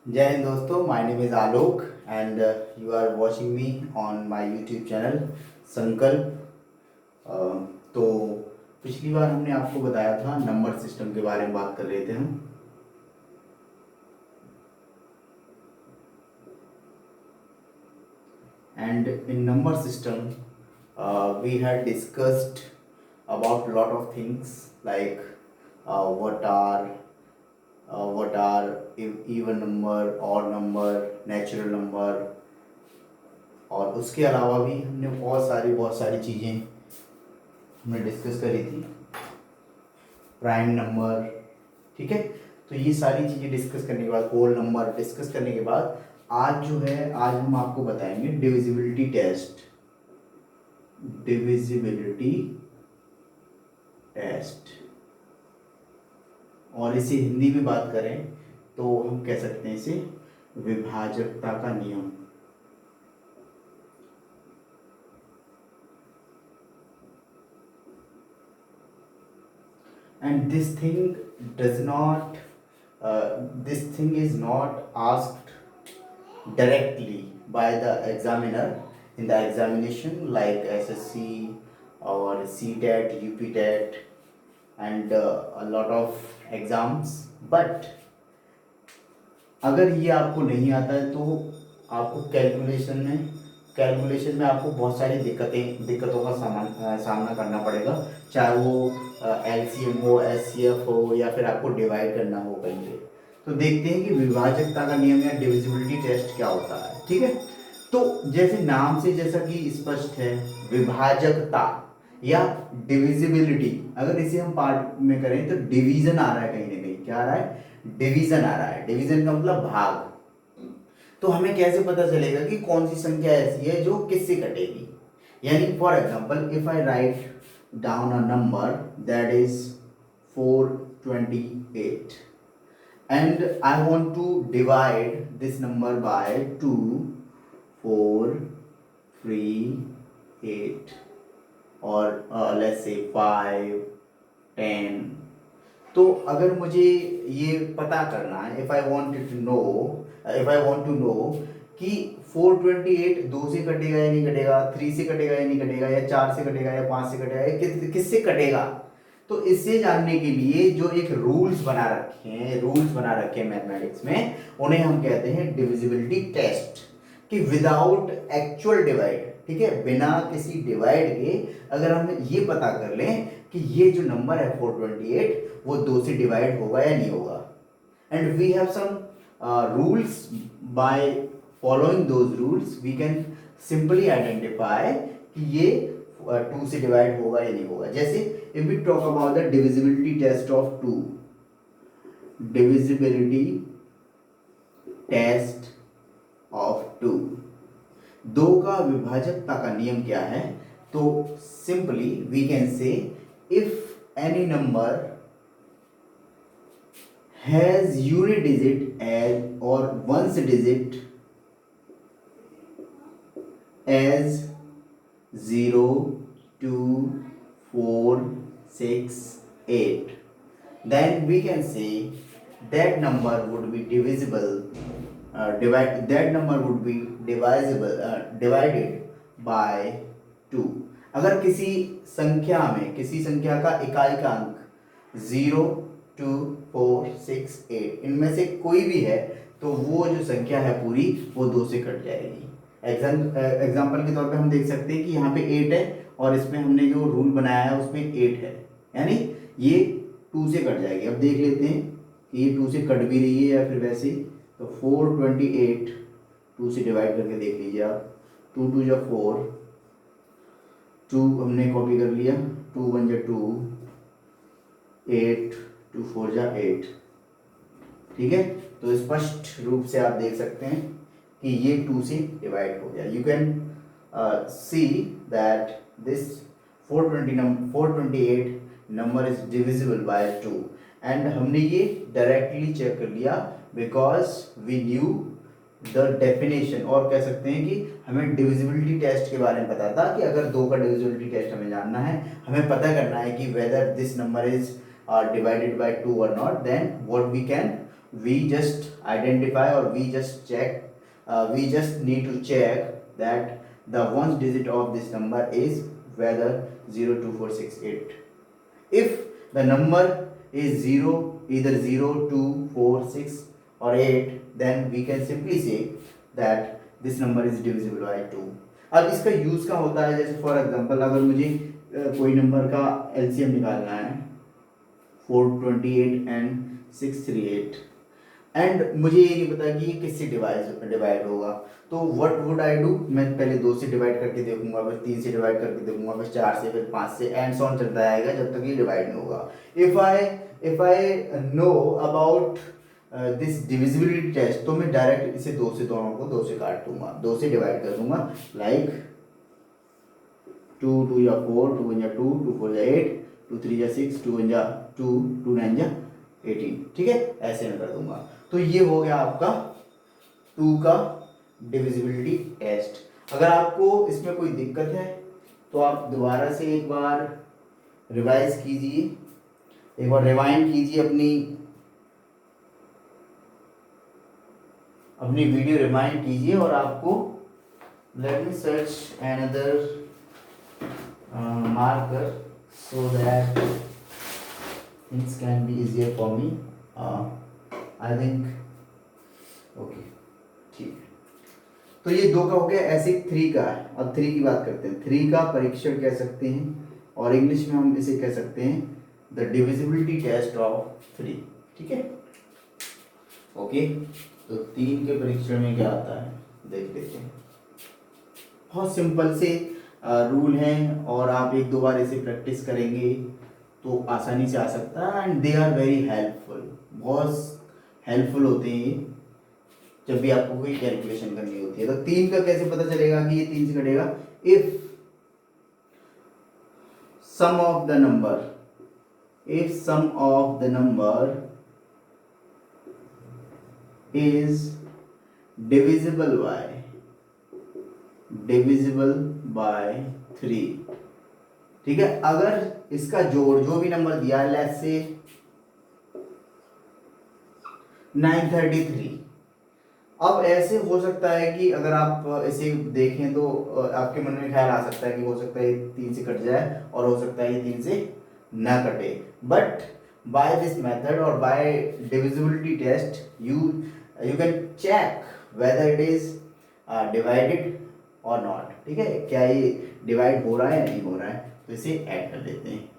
जय हिंद दोस्तों, my name is Alok and you are watching me on my YouTube channel Sankalp. तो पिछली बार हमने आपको बताया था नंबर सिस्टम के बारे में बात कर रहे थे हम। And in number system we had discussed about lot of things like what are even number, odd number, natural number, और उसके अलावा भी हमने बहुत सारी चीज़ें हमने डिस्कस करी थी। प्राइम नंबर, ठीक है। तो ये सारी चीज़ें डिस्कस करने के बाद, होल नंबर डिस्कस करने के बाद, आज जो है आज हम आपको बताएंगे डिविजिबिलिटी टेस्ट। डिविजिबिलिटी टेस्ट, और इसे हिंदी में बात करें तो हम कह सकते हैं इसे विभाजकता का नियम। And this thing is not asked directly by the examiner in the examination like SSC or CTET, UPTET and a lot of exams, but अगर ये आपको नहीं आता है तो आपको कैलकुलेशन में आपको बहुत सारी दिक्कतों का सामना करना पड़ेगा, चाहे वो एलसीएम हो, एचसीएफ हो, या फिर आपको डिवाइड करना हो कहीं पे। तो देखते हैं कि विभाजकता का नियम या डिविजिबिलिटी टेस्ट क्या होता है, ठीक है। तो जैसे नाम से जैसा कि स्पष्ट है, विभाजकता या डिविजिबिलिटी, अगर इसे हम पार्ट में करें तो डिवीजन आ रहा है, कहीं ना कहीं क्या आ रहा है, डिवीजन आ रहा है। डिवीजन का मतलब भाग। तो हमें कैसे पता चलेगा कि कौन सी संख्या ऐसी है जो किससे कटेगी। यानी for example if I write down a number that is 428 and I want to divide this number by 2, 4, 3, 8 or let's say 5, 10। तो अगर मुझे ये पता करना है, if I want to know कि 428 2 से कटेगा या नहीं कटेगा, 3 से कटेगा या नहीं कटेगा, या 4 से कटेगा या 5 से कटेगा, या किससे कटेगा, तो इससे जानने के लिए जो एक रूल्स बना रखे हैं मैथमेटिक्स में, उन्हें हम कहते हैं डिविजिबिलिटी टेस्ट। कि विदाउट एक्चुअल डिवाइड, ठीक है, बिना किसी डिवाइड के अगर हम ये पता कर लें कि ये जो नंबर है 428 वो 2 से डिवाइड होगा या नहीं होगा। And we have some rules, by following those rules we can simply identify कि ये 2 से डिवाइड होगा या नहीं होगा। जैसे if we talk about the divisibility test of 2, divisibility test of 2, 2 का विभाजकता का नियम क्या है। तो simply we can say if any number has unit digit as or ones digit as 0, 2, 4, 6, 8, then we can say that number would be divisible, divided by 2। अगर किसी संख्या का इकाई का अंक 0, 2, 4, 6, 8 इनमें से कोई भी है तो वो जो संख्या है पूरी वो 2 से कट जाएगी। एग्जाम्पल के तौर पे हम देख सकते हैं कि यहाँ पे 8 है और इसमें हमने जो रूल बनाया है उसमें 8 है, यानी ये 2 से कट जाएगी। अब देख लेते हैं कि ये 2 से कट भी रही है या फिर वैसे ही। तो 428 2 से डिवाइड करके देख लीजिए आप। 2 2 जा 4, 2 हमने कॉपी कर लिया, 2 1 जा 2, 8 2 4 जा 8, ठीक है। तो स्पष्ट रूप से आप देख सकते हैं कि ये 2 से डिवाइड हो गया। You can see that this 428 number is divisible by 2 and हमने ये डायरेक्टली चेक कर लिया because we knew the definition, और कह सकते हैं कि हमें डिविजिबिलिटी टेस्ट के बारे में पता था कि अगर 2 का डिविजिबिलिटी टेस्ट हमें जानना है, हमें पता करना है कि whether this number is divided by 2 or not, then what we can we just identify or we just check, we just need to check that the one digit of this number is whether 0, 2, 4, 6, 8. If the number is 0, either 0, 2, 4, 6 or 8, then we can simply say that this number is divisible by 2. अब इसका use क्या होता है, जैसे for example अगर मुझे कोई number का एलसीएम निकालना है 428 एंड 638 एंड मुझे ये नहीं पता कि ये किससे डिवाइड होगा, तो व्हाट वुड आई डू, मैं पहले 2 से डिवाइड करके देखूंगा, फिर 3 से डिवाइड करके देखूंगा, फिर 4 से, फिर 5 से, एंड सो ऑन चलता रहेगा जब तक ये डिवाइड नहीं होगा. If I know about this divisibility test, तो मैं डायरेक्ट इसे 2 से, दोनों को 2 से काट दूंगा, 2 से डिवाइड कर दूंगा, लाइक 2 2 या 4, 2 1 या 2, 2 4 या 8, 2 3 या 6, 2 1 या 2, 2 9 या 18. ठीक है, ऐसे मैं कर दूंगा. तो ये हो गया आपका 2 का डिविजिबिलिटी टेस्ट. अगर आपको इसमें कोई दिक्कत है तो आप दोबारा से एक बार रिवाइज कीजिए, एक बार रिवाइंड कीजिए अपनी वीडियो रिवाइंड कीजिए और आपको, let me search another marker so that things can be easier for me. I think okay, ठीक है. तो ये 2 का हो गया, ऐसे 3 का है. अब 3 की बात करते हैं. 3 का परीक्षण कह सकते हैं और इंग्लिश में हम इसे कह सकते हैं द डिविजिबिलिटी टेस्ट ऑफ 3. ठीक है, ओके. तो 3 के परीक्षण में क्या आता है देख लेते हैं. बहुत सिंपल से रूल हैं और आप 1-2 बार इसे प्रैक्टिस करेंगे तो आसानी से आ सकता है. And they are very helpful, बहुत हेल्पफुल होते हैं जब भी आपको कोई कैलकुलेशन करनी होती है. तो 3 का कैसे पता चलेगा कि ये 3 से कटेगा, if sum of the number is divisible by 3. ठीक है, अगर इसका जोड़ जो भी नंबर दिया है, लेट्स से 933. अब ऐसे हो सकता है कि अगर आप इसे देखें तो आपके मन में ख्याल आ सकता है कि हो सकता है 3 से कट जाए और हो सकता है ये 3 से ना कटे. बट बाय दिस मेथड और by divisibility test you can check whether it is divided or not. ठीक है, क्या ये डिवाइड हो रहा है या नहीं हो रहा है. तो इसे ऐड कर देते हैं.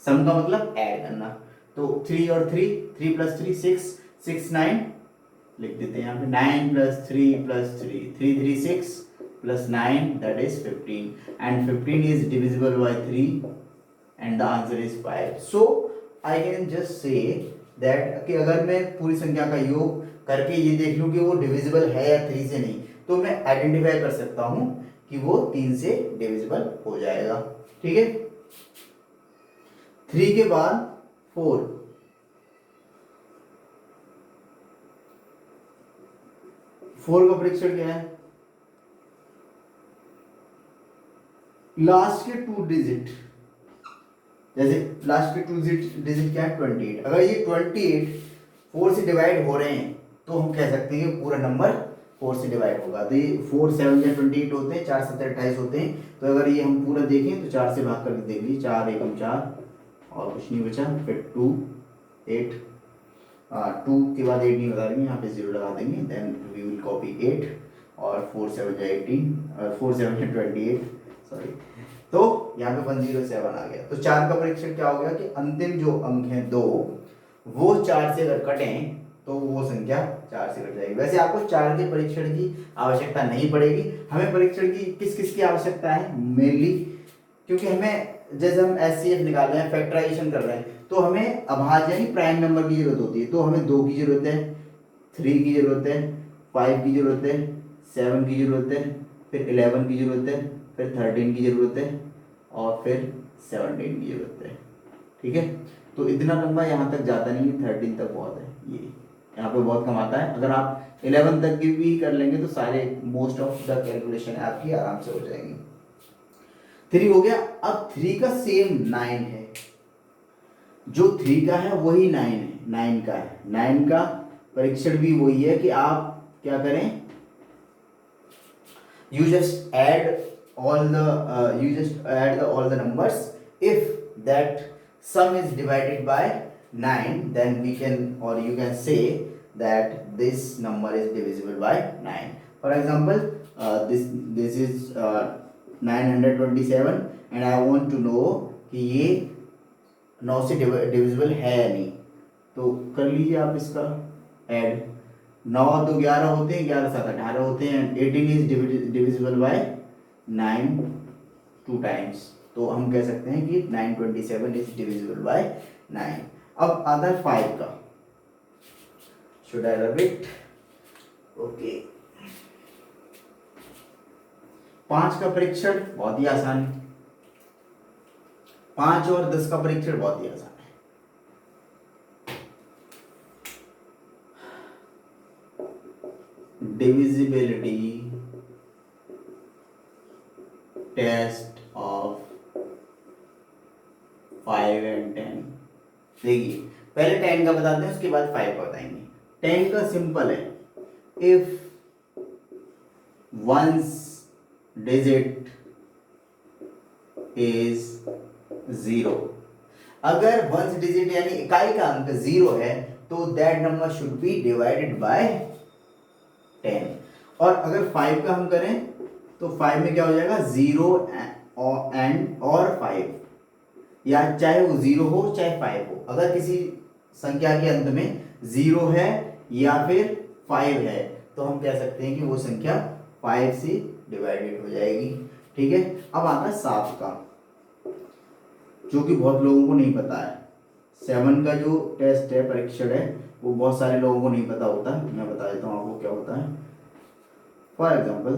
सम का मतलब ऐड करना. तो 3 और 3, 3 + 3 6, 6 9 लिख देते हैं यहाँ पे. 9 + 3 + 3, 3 3 6 + 9 that is 15 and 15 is divisible by 3 and the answer is 5. So I can just say that कि अगर मैं पूरी संख्या का योग करके ये देख लूं कि वो डिविजिबल है या 3 से नहीं, तो मैं आइडेंटिफाई कर सकता हूं कि वो 3 से डिविजिबल हो जाएगा. ठीक है, 3 के बाद 4. 4 का परीक्षण क्या है, लास्ट के 2 डिजिट. जैसे लास्ट के 2 डिजिट क्या है 28. अगर ये 28 4 से डिवाइड हो रहे हैं तो हम कह सकते हैं कि पूरा नंबर 4 से डिवाइड होगा. तो ये 4 7 या 28 होते हैं, 4 7 28 होते हैं. तो अगर ये हम पूरा देखें तो 4 से भाग करके देख लीजिए, 4 एकम 4 और कुछ नहीं बचा, फिर 2 8, 2 के बाद 8 नहीं लगा देंगे, यहाँ पे 0 लगा देंगे. देन वी विल कॉपी 8 और 4 7 या 18, 4 7 या 28 सॉरी. तो यहाँ पे 107 आ गया. तो 4 का परीक्षण क्या हो गया कि अंतिम जो अंक है 2 वो 4 से अगर कटें तो वो संख्या 4 से कट जाएगी. वैसे आपको 4 के परीक्षण की आवश्यकता नहीं पड़ेगी. हमें परीक्षण की किस की आवश्यकता है, मेनली क्योंकि हमें जैसे हम एचसीएफ निकाल रहे हैं, फैक्टराइजेशन कर रहे हैं, तो हमें अभाज्य यानी प्राइम नंबर की जरूरत होती है. तो हमें 2 की जरूरत है, 3 की जरूरत है, 5 की जरूरत है, 7 की जरूरत है, फिर 11 की जरूरत है, फिर 13 की जरूरत है और फिर 17 की जरूरत है. ठीक है, तो इतना लंबा यहाँ तक जाता नहीं है, 13 तक बहुत है, ये यहाँ पे बहुत कम आता है. अगर आप 11 तक की भी कर लेंगे तो सारे मोस्ट ऑफ द कैलकुलेशन आपकी आराम से हो जाएंगी. 3 हो गया. अब 3 का सेम 9 है, जो 3 का है वही 9 है, 9 का है. 9 का परीक्षण भी वही है कि आप क्या करें, you just add all the numbers. If that sum is divided by 9, then we can, or you can say that this number is divisible by 9. For example, this is 927 and I want to know कि ये 9 से divisible है या नहीं, तो कर लीजिए आप इसका ऐड। 9 तो 11 होते हैं, 11 7 18 होते हैं, 18 इज डिविजिबल बाय 9 2 टाइम्स, तो हम कह सकते हैं कि 927 इज डिविजिबल बाय 9। अब आता है 5 का, should I rub it, okay. 5 का परीक्षण बहुत ही आसान है, 5 और 10 का परीक्षण बहुत ही आसान है। divisibility test of 5 and 10। देखिए पहले 10 का बताते हैं, उसके बाद 5 का बताएंगे। 10 का सिंपल है, इफ वंस डिजिट इज 0, अगर वंस डिजिट यानी इकाई का अंक 0 है तो that number should be divided by 10। और अगर 5 का हम करें तो 5 में क्या हो जाएगा, 0 एंड और 5, या चाहे वो 0 हो चाहे 5 हो, अगर किसी संख्या के अंत में 0 है या फिर 5 है तो हम कह सकते हैं कि वो संख्या 5 से डिवाइडेड हो जाएगी। ठीक है, अब आता है 7 का, जो कि बहुत लोगों को नहीं पता है। 7 का जो टेस्ट है, परीक्षण है, वो बहुत सारे लोगों को नहीं पता होता है। मैं बता देता हूँ आपको क्या होता है। फॉर एग्जाम्पल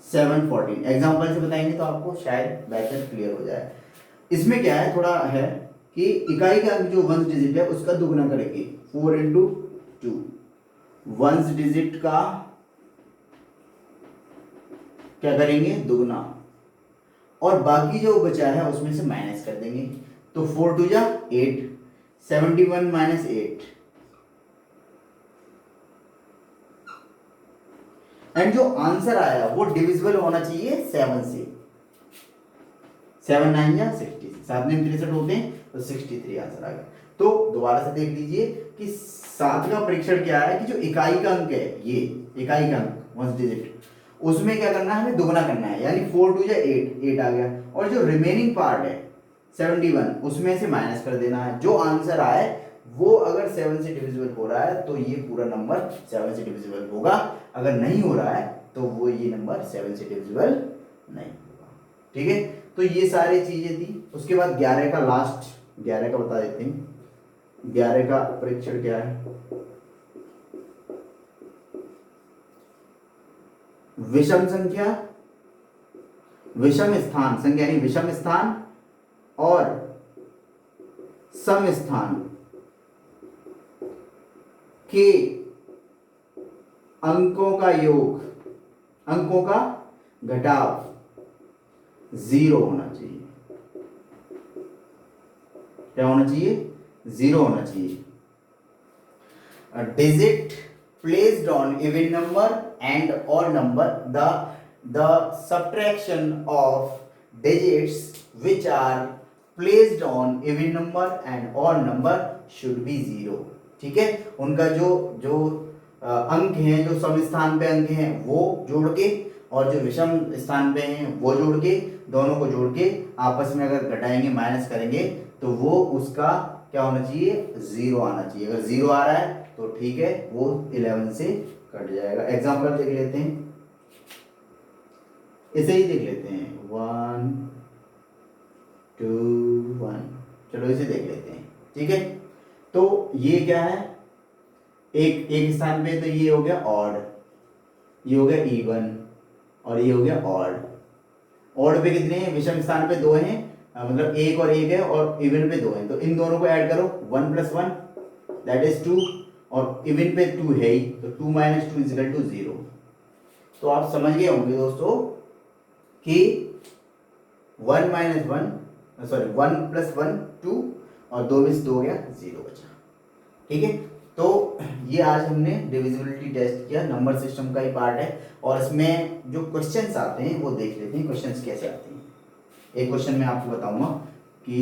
714, एग्जाम्पल से बताएंगे तो आपको शायद बेहतर क्लियर हो जाए। इसमें क्या है, थोड़ा है कि इकाई का जो वंस डिजिट है उसका दुगना करेंगे, 4 into 2, वंस डिजिट का क्या करेंगे, दुगना, और बाकी जो बचा है उसमें से माइनस कर देंगे, तो 4 2 जा 8, 71 minus 8, एंड जो आंसर आया वो डिविजिबल होना चाहिए 7 से। 7 9 या 60, 7 में 63 होते हैं तो 63 आंसर आ गया। तो दोबारा से देख लीजिए कि 7 का परीक्षण क्या है, कि जो इकाई का अंक है, ये इकाई का अंक वंस डिजिट, उसमें क्या करना है, हमें दुगना करना है, यानी 4 2 या 8 आ गया, और जो रिमेनिंग पार्ट है 71 उसमें से माइनस कर देना है। जो आंसर आए वो अगर 7 से डिविजिबल हो रहा है तो ये पूरा नंबर 7 से डिविजिबल होगा, अगर नहीं हो रहा है तो वो ये नंबर 7 से डिविजिबल नहीं होगा। ठीक है, तो ये सारी चीजें थी। उसके बाद 11 का लास्ट, 11 का बता देते हैं। 11 का परीक्षण क्या है, विषम संख्या, विषम स्थान संख्या यानी विषम स्थान और सम स्थान के अंकों का योग, अंकों का घटाव 0 होना चाहिए। क्या होना चाहिए, 0 होना चाहिए। A digit placed on even number and odd number, the subtraction of digits which are placed on even number and odd number should be 0। ठीक है, उनका जो जो अंक हैं, जो सम स्थान पे अंक हैं वो जोड़ के, और जो विषम स्थान पे हैं वो जोड़ के, दोनों को जोड़ के आपस में अगर घटाएंगे, माइनस करेंगे, तो वो उसका क्या होना चाहिए, 0 आना चाहिए। अगर 0 आ रहा है तो ठीक है, वो 11 से कट जाएगा। एग्जाम्पल देख लेते हैं, इसे ही देख लेते हैं, 1 2 1, चलो इसे देख लेते हैं। ठीक है, तो ये क्या है, एक स्थान पे तो ये हो गया ऑड, ये हो गया इवन, और ये हो गया ऑड। ऑड पे कितने हैं, विषम स्थान पे 2 हैं, मतलब 1 और 1 है, और इवन पे 2 हैं, तो इन दोनों को ऐड करो, 1 + 1 दैट इज 2, और इवन पे 2 है ही, तो 2 - 2 = 0। तो आप समझ गए होंगे दोस्तों कि 1 - 1 सॉरी 1 + 1 2, और 2 में से 2 गया, 0 बचा। ठीक है, तो ये आज हमने डिविजिबिलिटी टेस्ट किया, नंबर सिस्टम का ही पार्ट है, और इसमें जो क्वेश्चंस आते हैं वो देख लेते हैं क्वेश्चंस कैसे आते हैं। एक क्वेश्चन मैं आपको बताऊंगा कि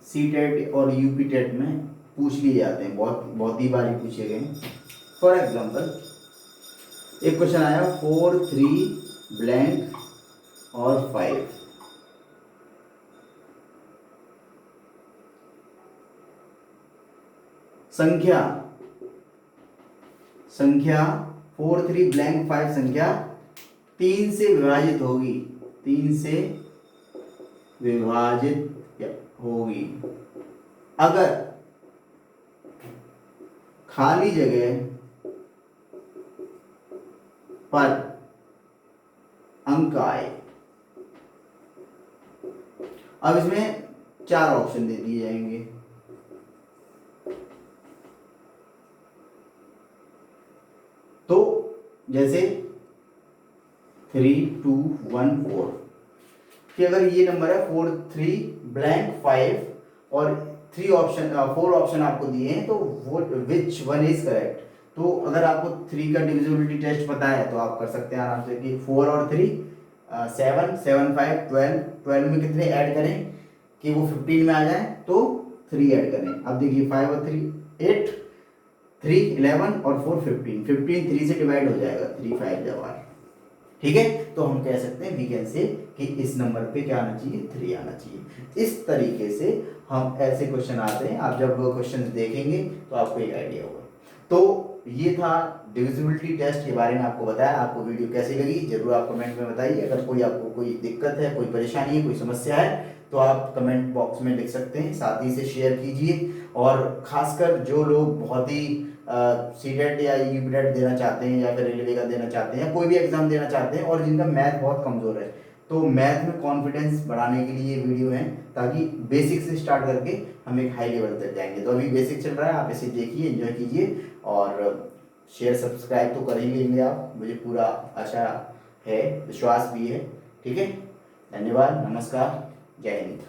सी टेट और यूपी टेट में पूछ लिए जाते हैं, बहुत ही बारी पूछे गए। फॉर एग्जांपल एक क्वेश्चन आया 4 3 ब्लैंक और 5, संख्या 4 3 ब्लैंक 5 संख्या 3 से विभाजित होगी, 3 से विभाजित होगी अगर खाली जगह पर अंक आए। अब इसमें 4 ऑप्शन दे दिए जाएंगे। तो जैसे 3 2 1 4 कि अगर ये नंबर है 4 3 ब्लैंक 5 और 4 ऑप्शन आपको दिए हैं, तो वो विच वन इज करेक्ट। तो अगर आपको 3 का डिविजिबिलिटी टेस्ट पता है तो आप कर सकते हैं आराम से कि 4 और 3 7 7 5 12, 12 में कितने ऐड करें कि वो 15 में आ जाए, तो 3 ऐड करें। अब देखिए 5 और 3 8, 3 11 और 4 15, 15 3 से डिवाइड हो जाएगा, 3 5 जवाब। ठीक है, तो हम कह सकते हैं वी कैन से कि इस नंबर पे क्या आना चाहिए, 3 आना चाहिए। इस तरीके से हम ऐसे क्वेश्चन आते हैं, आप जब क्वेश्चन देखेंगे तो आपको एक आइडिया होगा। तो ये था डिविजिबिलिटी टेस्ट के बारे में आपको बताया। आपको वीडियो कैसी लगी जरूर आप कमेंट में बताइए। अगर कोई आपको कोई दिक्कत है, कोई परेशानी है, कोई समस्या है तो आप कमेंट बॉक्स में लिख सकते हैं, साथ ही से शेयर कीजिए। और खासकर जो लोग बहुत ही सीटेट या यूपीटेट देना चाहते हैं या फिर रेलवे का देना चाहते हैं या कोई भी एग्जाम देना चाहते हैं और जिनका मैथ बहुत कमज़ोर है, तो मैथ में कॉन्फिडेंस बढ़ाने के लिए ये वीडियो है, ताकि बेसिक से स्टार्ट करके हम एक हाई लेवल तक जाएंगे। तो अभी बेसिक चल रहा है, आप इसे देखिए, एंजॉय कीजिए और शेयर सब्सक्राइब तो कर ही लेंगे आप, मुझे पूरा आशा है, विश्वास भी है। ठीक है, धन्यवाद, नमस्कार, जय हिंद।